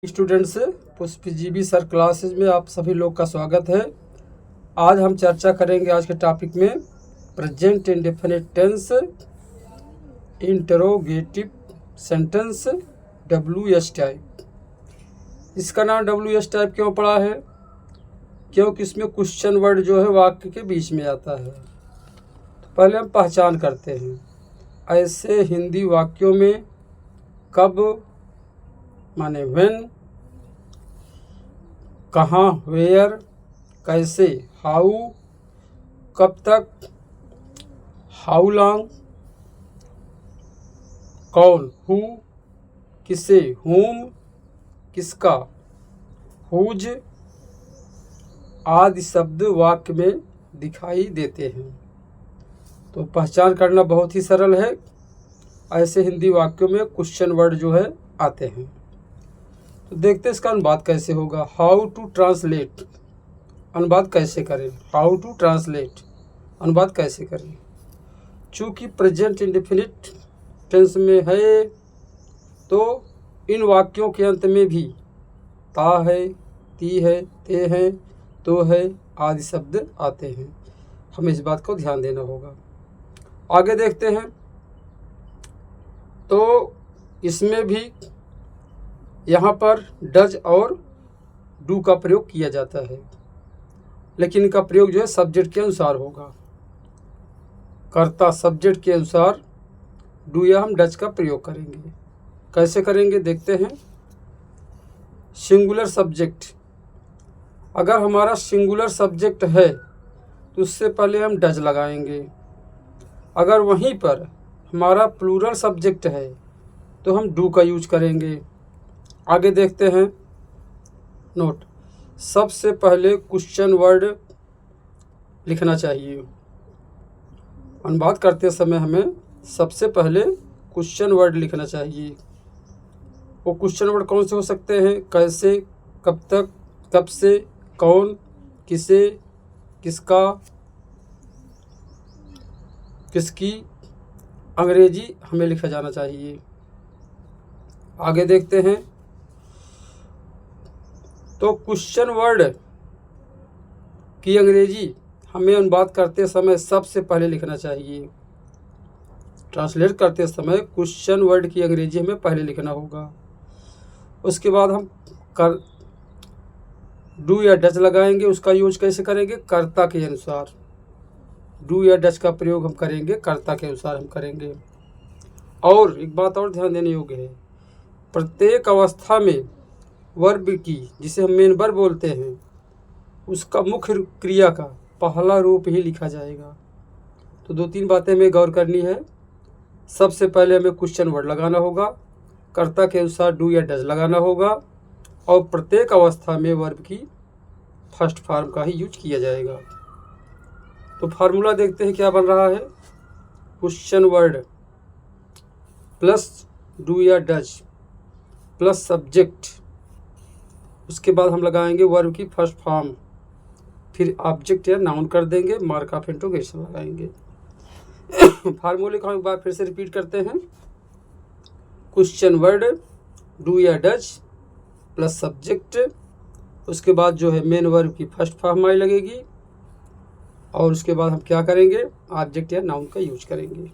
Students, पुष्पजीवी sir classes में आप सभी लोग का स्वागत है। आज हम चर्चा करेंगे आज के टॉपिक में present indefinite tense interrogative sentence WS type. इसका नाम WS टाइप क्यों पड़ा है? क्योंकि इसमें क्वेश्चन वर्ड जो है वाक्य के बीच में आता है। तो पहले हम पहचान करते हैं। ऐसे हिंदी वाक्यों में कब माने व्हेन, कहाँ वेयर, कैसे हाउ, कब तक हाउ लॉन्ग, कौन हु, किसे हुम, किसका हुज आदि शब्द वाक्य में दिखाई देते हैं। तो पहचान करना बहुत ही सरल है। ऐसे हिंदी वाक्यों में क्वेश्चन वर्ड जो है आते हैं। तो देखते हैं इसका अनुवाद कैसे होगा। हाउ टू ट्रांसलेट, अनुवाद कैसे करें। हाउ टू ट्रांसलेट, अनुवाद कैसे करें। चूँकि प्रेजेंट इंडेफिनिट टेंस में है तो इन वाक्यों के अंत में भी ता है, ती है, ते हैं, तो है आदि शब्द आते हैं। हमें इस बात को ध्यान देना होगा। आगे देखते हैं। तो इसमें भी यहाँ पर डज और डू का प्रयोग किया जाता है, लेकिन इनका प्रयोग जो है सब्जेक्ट के अनुसार होगा। कर्ता सब्जेक्ट के अनुसार डू या हम डज का प्रयोग करेंगे। कैसे करेंगे देखते हैं। सिंगुलर सब्जेक्ट, अगर हमारा सिंगुलर सब्जेक्ट है तो उससे पहले हम डज लगाएंगे। अगर वहीं पर हमारा प्लूरल सब्जेक्ट है तो हम डू का यूज करेंगे। आगे देखते हैं। नोट, सबसे पहले क्वेश्चन वर्ड लिखना चाहिए। अनुवाद करते समय हमें सबसे पहले क्वेश्चन वर्ड लिखना चाहिए। वो क्वेश्चन वर्ड कौन से हो सकते हैं? कैसे, कब तक, कब से, कौन, किसे, किसका, किसकी, अंग्रेजी हमें लिखा जाना चाहिए। आगे देखते हैं। तो क्वेश्चन वर्ड की अंग्रेजी हमें अनुवाद करते समय सबसे पहले लिखना चाहिए। ट्रांसलेट करते समय क्वेश्चन वर्ड की अंग्रेजी हमें पहले लिखना होगा। उसके बाद हम कर डू या डज लगाएंगे। उसका यूज कैसे करेंगे? कर्ता के अनुसार। डू या डज का प्रयोग हम करेंगे, कर्ता के अनुसार हम करेंगे। और एक बात और ध्यान देने योग्य है, प्रत्येक अवस्था में वर्ब की, जिसे हम मेन वर्ब बोलते हैं, उसका मुख्य क्रिया का पहला रूप ही लिखा जाएगा। तो दो तीन बातें हमें गौर करनी है। सबसे पहले हमें क्वेश्चन वर्ड लगाना होगा, कर्ता के अनुसार डू या डज लगाना होगा, और प्रत्येक अवस्था में वर्ब की फर्स्ट फॉर्म का ही यूज किया जाएगा। तो फार्मूला देखते हैं क्या बन रहा है। क्वेश्चन वर्ड प्लस डू या डज प्लस सब्जेक्ट, उसके बाद हम लगाएंगे वर्ब की फर्स्ट फॉर्म, फिर ऑब्जेक्ट या नाउन कर देंगे, मार्क ऑफ इंटरोगेशन लगाएंगे। फार्मूले को हम एक बार फिर से रिपीट करते हैं। क्वेश्चन वर्ड डू या डज प्लस सब्जेक्ट, उसके बाद जो है मेन वर्ब की फर्स्ट फॉर्म आई लगेगी, और उसके बाद हम क्या करेंगे? ऑब्जेक्ट या नाउन का यूज करेंगे।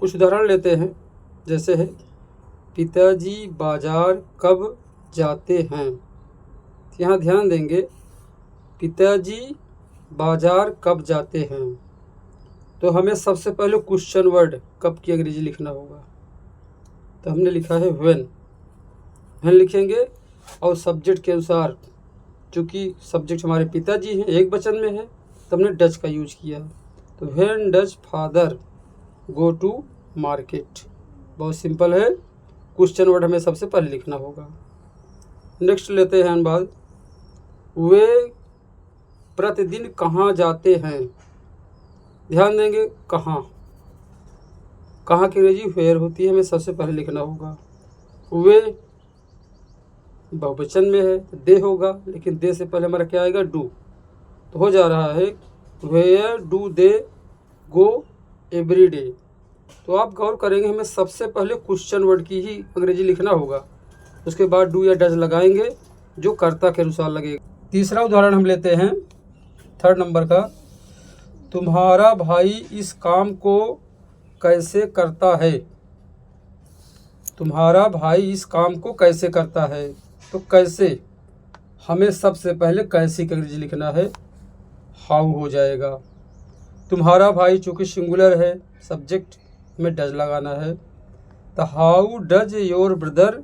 कुछ उदाहरण लेते हैं। जैसे है, पिताजी बाजार कब जाते हैं। यहाँ ध्यान देंगे, पिताजी बाजार कब जाते हैं, तो हमें सबसे पहले क्वेश्चन वर्ड कब की अंग्रेजी लिखना होगा। तो हमने लिखा है व्हेन। व्हेन लिखेंगे, और सब्जेक्ट के अनुसार, चूँकि सब्जेक्ट हमारे पिताजी हैं, एक वचन में है, तो हमने डज का यूज किया। तो when does father go to market. बहुत सिंपल है। क्वेश्चन वर्ड हमें सबसे पहले लिखना होगा। नेक्स्ट लेते हैं अनुवाद। वे प्रतिदिन कहाँ जाते हैं। ध्यान देंगे, कहाँ, कहाँ की अंग्रेजी वेयर होती है, हमें सबसे पहले लिखना होगा। वे बहुवचन में है, दे होगा, लेकिन दे से पहले हमारा क्या आएगा? डू। तो हो जा रहा है where do they go every day. तो आप गौर करेंगे, हमें सबसे पहले क्वेश्चन वर्ड की ही अंग्रेजी लिखना होगा। उसके बाद डू या डज लगाएंगे जो कर्ता के अनुसार लगेगा। तीसरा उदाहरण हम लेते हैं 3rd नंबर का। तुम्हारा भाई इस काम को कैसे करता है। तुम्हारा भाई इस काम को कैसे करता है, तो कैसे हमें सबसे पहले कैसे की अंग्रेजी लिखना है, हाउ हो जाएगा। तुम्हारा भाई चूँकि सिंगुलर है, सब्जेक्ट में डज लगाना है, तो how does your brother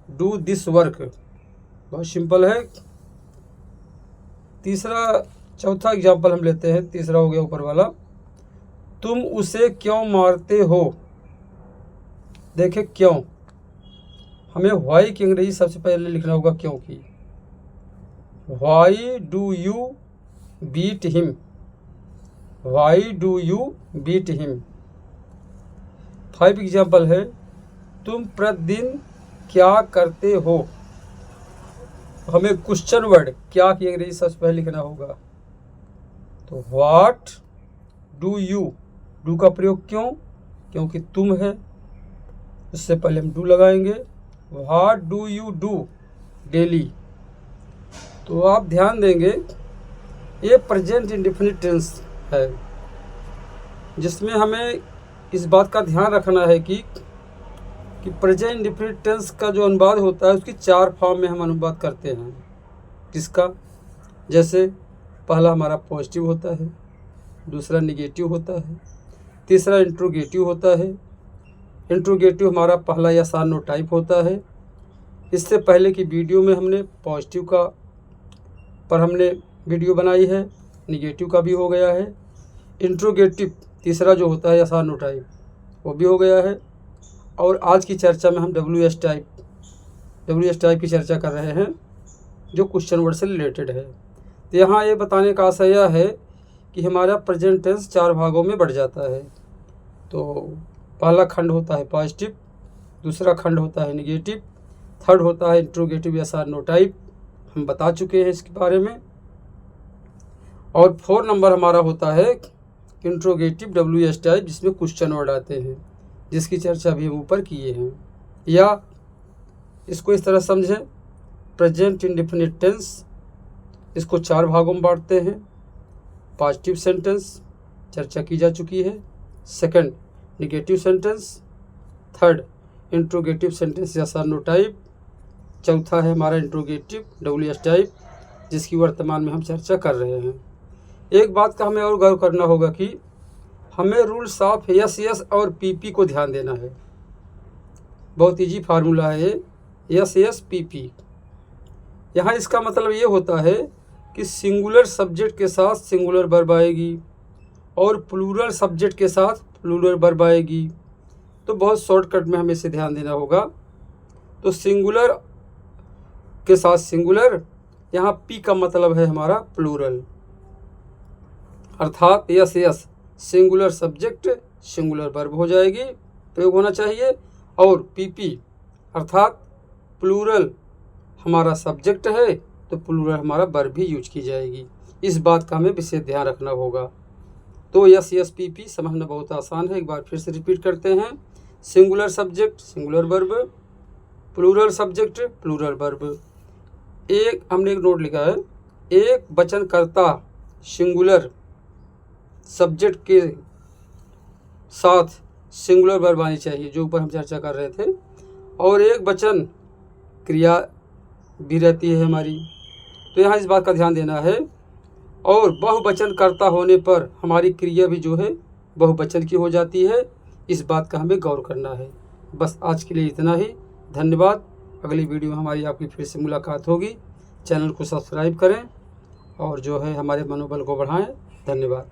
do this work. बहुत सिंपल है। चौथा एग्जाम्पल हम लेते हैं, तीसरा हो गया ऊपर वाला। तुम उसे क्यों मारते हो। देखें क्यों, हमें व्हाई की अंग्रेजी सबसे पहले लिखना होगा क्योंकि। Why do you beat him. Why do you beat him. 5 example है। तुम प्रतिदिन क्या करते हो। हमें क्वेश्चन वर्ड क्या की अंग्रेजी सबसे पहले लिखना होगा, तो व्हाट डू यू। डू का प्रयोग क्यों, क्योंकि तुम है, उससे पहले हम डू लगाएंगे। What do you do daily. तो आप ध्यान देंगे ये प्रेजेंट इंडेफिनिट टेंस है, जिसमें हमें इस बात का ध्यान रखना है कि प्रेजेंट इंडेफिनिट टेंस का जो अनुवाद होता है उसकी 4 फॉर्म में हम अनुवाद करते हैं। किसका, जैसे पहला हमारा पॉजिटिव होता है, दूसरा निगेटिव होता है, तीसरा इंट्रोगेटिव होता है। इंट्रोगेटिव हमारा पहला या सानो टाइप होता है। इससे पहले की वीडियो में हमने पॉजिटिव का पर हमने वीडियो बनाई है, निगेटिव का भी हो गया है। इंट्रोगेटिव तीसरा जो होता है या सानो टाइप वो भी हो गया है। और आज की चर्चा में हम WH टाइप की चर्चा कर रहे हैं जो क्वेश्चन वर्ड से रिलेटेड है। तो यहाँ ये बताने का आशय यह है कि हमारा प्रेजेंट टेंस 4 भागों में बढ़ जाता है। तो पहला खंड होता है पॉजिटिव, दूसरा खंड होता है निगेटिव, थर्ड होता है इंट्रोगेटिव या सानो टाइप, हम बता चुके हैं इसके बारे में। और 4 नंबर हमारा होता है इंट्रोगेटिव WH टाइप, जिसमें क्वेश्चन वर्ड आते हैं, जिसकी चर्चा भी हम ऊपर किए हैं। या इसको इस तरह समझें, प्रेजेंट इंडेफिनिट टेंस इसको 4 भागों में बांटते हैं। पॉजिटिव सेंटेंस चर्चा की जा चुकी है, second negative sentence, third interrogative sentence या सानो टाइप, चौथा है हमारा इंट्रोगेटिव WH टाइप, जिसकी वर्तमान में हम चर्चा कर रहे हैं। एक बात का हमें और गौर करना होगा कि हमें रूल्स ऑफ यस और PP को ध्यान देना है। बहुत इजी फार्मूला है ये, यस PP। यहाँ इसका मतलब ये होता है कि सिंगुलर सब्जेक्ट के साथ सिंगुलर वर्ब आएगी और प्लूरल सब्जेक्ट के साथ प्लूरल वर्ब आएगी। तो बहुत शॉर्टकट में हमें इसे ध्यान देना होगा। तो सिंगुलर के साथ सिंगुलर, यहाँ P का मतलब है हमारा प्लूरल, अर्थात yes singular subject singular verb हो जाएगी, प्रयोग होना चाहिए। और PP अर्थात प्लूरल हमारा सब्जेक्ट है तो प्लूरल हमारा वर्ब भी यूज की जाएगी। इस बात का हमें विशेष ध्यान रखना होगा। तो यस PP समझना बहुत आसान है। एक बार फिर से रिपीट करते हैं। Singular subject singular verb, plural subject plural verb. हमने एक नोट लिखा है, एक वचनकर्ता सिंगुलर सब्जेक्ट के साथ सिंगुलर वर्ब आनी चाहिए, जो ऊपर हम चर्चा कर रहे थे, और एक वचन क्रिया भी रहती है हमारी। तो यहाँ इस बात का ध्यान देना है। और बहुवचनकर्ता होने पर हमारी क्रिया भी जो है बहुवचन की हो जाती है, इस बात का हमें गौर करना है। बस आज के लिए इतना ही, धन्यवाद। अगली वीडियो में हमारी आपकी फिर से मुलाकात होगी। चैनल को सब्सक्राइब करें और जो है हमारे मनोबल को बढ़ाएं। धन्यवाद।